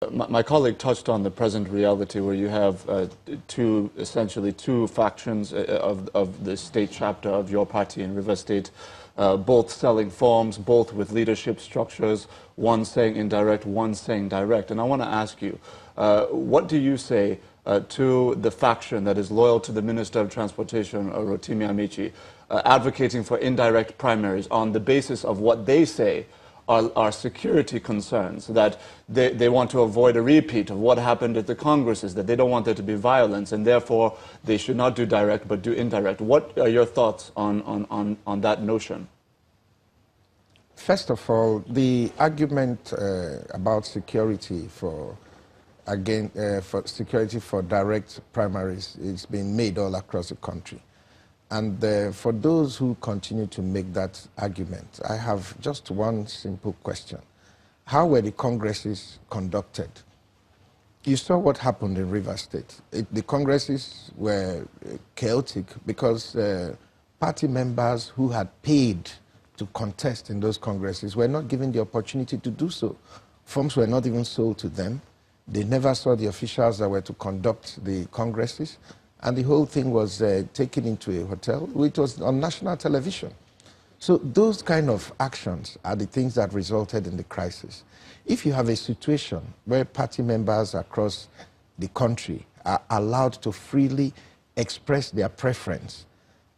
My colleague touched on the present reality where you have essentially two factions of the state chapter of your party in River State, both selling forms, both with leadership structures, one saying indirect, one saying direct. And I want to ask you, what do you say to the faction that is loyal to the Minister of Transportation, Rotimi Amici, advocating for indirect primaries on the basis of what they say are security concerns, that they want to avoid a repeat of what happened at the Congresses, that they don't want there to be violence, and therefore they should not do direct but do indirect. What are your thoughts on that notion? First of all, the argument about security for security for direct primaries is being made all across the country. And for those who continue to make that argument, I have just one simple question. How were the congresses conducted? You saw what happened in River State. The congresses were chaotic because party members who had paid to contest in those congresses were not given the opportunity to do so. Forms were not even sold to them. They never saw the officials that were to conduct the congresses. And the whole thing was taken into a hotel, which was on national television. So those kind of actions are the things that resulted in the crisis. If you have a situation where party members across the country are allowed to freely express their preference,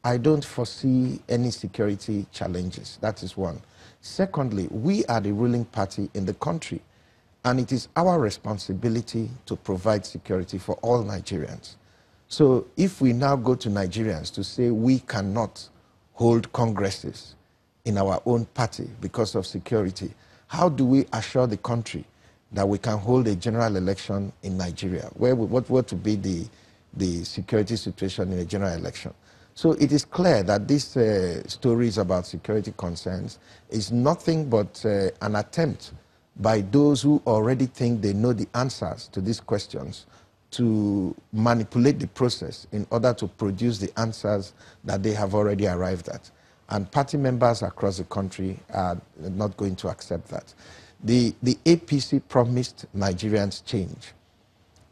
I don't foresee any security challenges. That is one. Secondly, we are the ruling party in the country, and it is our responsibility to provide security for all Nigerians. So if we now go to Nigerians to say we cannot hold congresses in our own party because of security, how do we assure the country that we can hold a general election in Nigeria? What would be the security situation in a general election? So it is clear that these stories about security concerns is nothing but an attempt by those who already think they know the answers to these questions to manipulate the process in order to produce the answers that they have already arrived at. And party members across the country are not going to accept that. The APC promised Nigerians change.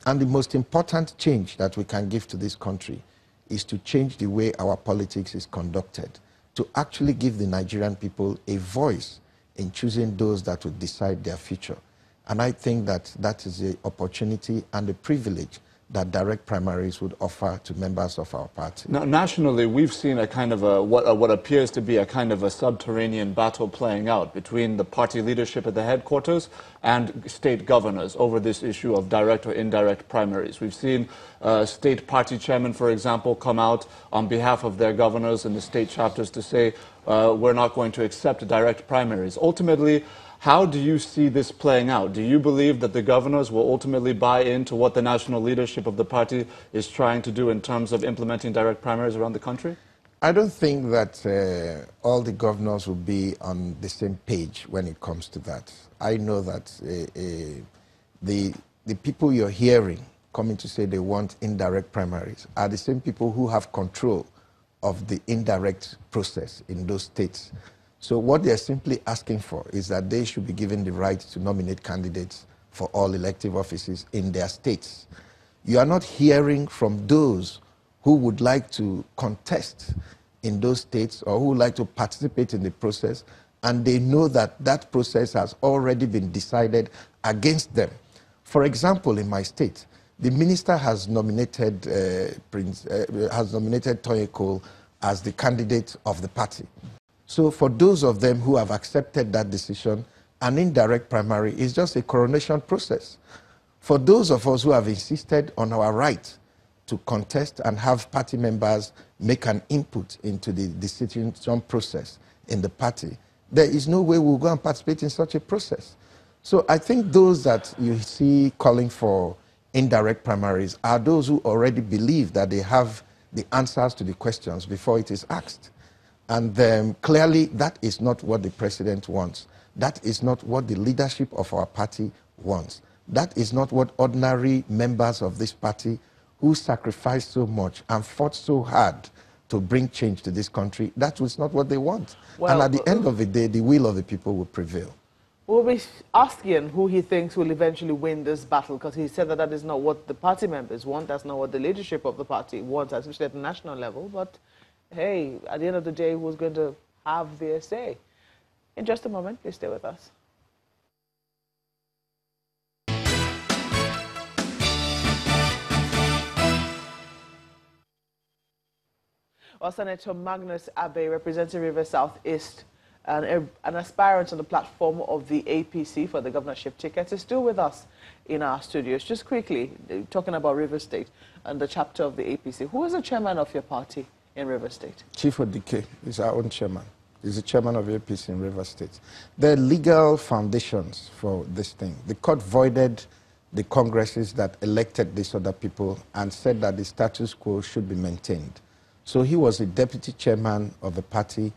And the most important change that we can give to this country is to change the way our politics is conducted, to actually give the Nigerian people a voice in choosing those that will decide their future. And I think that that is the opportunity and the privilege that direct primaries would offer to members of our party. Now, nationally, we've seen a kind of what appears to be a kind of a subterranean battle playing out between the party leadership at the headquarters and state governors over this issue of direct or indirect primaries. We've seen state party chairmen, for example, come out on behalf of their governors and the state chapters to say, we're not going to accept direct primaries. Ultimately, how do you see this playing out? Do you believe that the governors will ultimately buy into what the national leadership of the party is trying to do in terms of implementing direct primaries around the country? I don't think that all the governors will be on the same page when it comes to that. I know that the people you're hearing coming to say they want indirect primaries are the same people who have control of the indirect process in those states. So what they're simply asking for is that they should be given the right to nominate candidates for all elective offices in their states. You are not hearing from those who would like to contest in those states or who would like to participate in the process, and they know that that process has already been decided against them. For example, in my state, the minister has nominated Toye Cole as the candidate of the party. So for those of them who have accepted that decision, an indirect primary is just a coronation process. For those of us who have insisted on our right to contest and have party members make an input into the decision process in the party, there is no way we'll go and participate in such a process. So I think those that you see calling for indirect primaries are those who already believe that they have the answers to the questions before it is asked. And clearly, that is not what the president wants. That is not what the leadership of our party wants. That is not what ordinary members of this party who sacrificed so much and fought so hard to bring change to this country, that was not what they want. Well, and at the end of the day, the will of the people will prevail. We'll be asking who he thinks will eventually win this battle, because he said that that is not what the party members want. That's not what the leadership of the party wants, especially at the national level. But hey, at the end of the day, who's going to have their say? In just a moment, please stay with us. Well, Senator Magnus Abe, representing River South East, an aspirant on the platform of the APC for the governorship ticket, is still with us in our studios. Just quickly, talking about River State and the chapter of the APC. Who is the chairman of your party in River State? Chief Odike is our own chairman. He's the chairman of APC in River State. There are legal foundations for this thing. The court voided the congresses that elected these other people and said that the status quo should be maintained. So he was the deputy chairman of the party,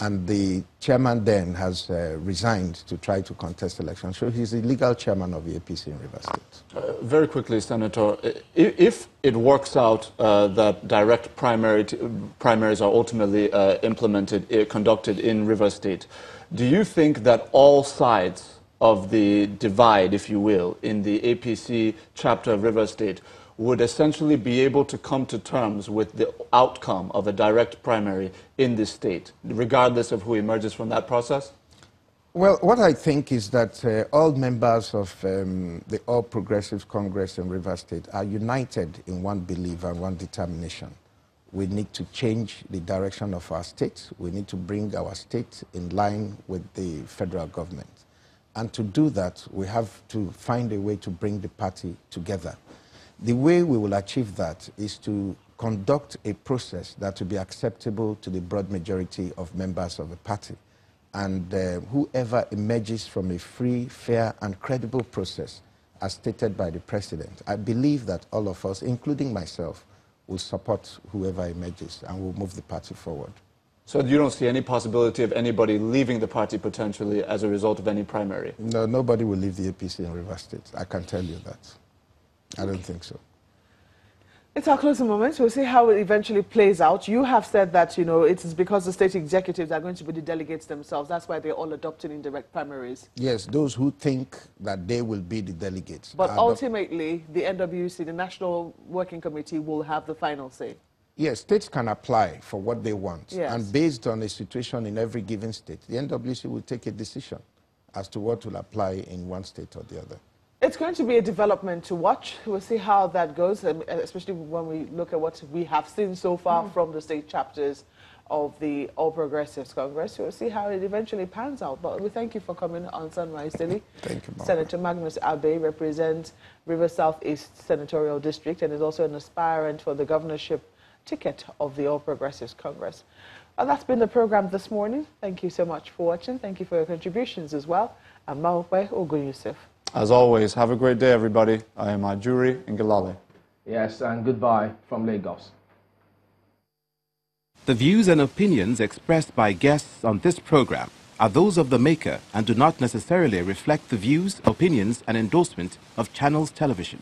and the chairman then has resigned to try to contest elections. So he's the legal chairman of the APC in River State. Very quickly, Senator, if it works out that direct primaries are ultimately conducted in River State, do you think that all sides of the divide, if you will, in the APC chapter of River State would essentially be able to come to terms with the outcome of a direct primary in this state, regardless of who emerges from that process? Well, what I think is that all members of the All Progressives Congress in River State are united in one belief and one determination. We need to change the direction of our state. We need to bring our state in line with the federal government. And to do that, we have to find a way to bring the party together. The way we will achieve that is to conduct a process that will be acceptable to the broad majority of members of the party. And whoever emerges from a free, fair, and credible process, as stated by the president, I believe that all of us, including myself, will support whoever emerges and will move the party forward. So you don't see any possibility of anybody leaving the party potentially as a result of any primary? No, nobody will leave the APC in River State. I can tell you that. I don't think so. It's our closing moment. We'll see how it eventually plays out. You have said that, you know, it is because the state executives are going to be the delegates themselves. That's why they're all adopting indirect primaries. Yes, those who think that they will be the delegates. But ultimately, the NWC, the National Working Committee, will have the final say. Yes, states can apply for what they want. Yes. And based on a situation in every given state, the NWC will take a decision as to what will apply in one state or the other. It's going to be a development to watch. We'll see how that goes, especially when we look at what we have seen so far from the state chapters of the All Progressives Congress. We'll see how it eventually pans out. But we thank you for coming on Sunrise Daily. Thank you, Mama. Senator Magnus Abe represents River South East Senatorial District and is also an aspirant for the governorship ticket of the All Progressives Congress. Well, that's been the program this morning. Thank you so much for watching. Thank you for your contributions as well. I'm Mawakwe Ogun Yusuf. As always, have a great day, everybody. I am Ajuri Ngelale. Yes, and goodbye from Lagos. The views and opinions expressed by guests on this program are those of the maker and do not necessarily reflect the views, opinions, and endorsement of Channels Television.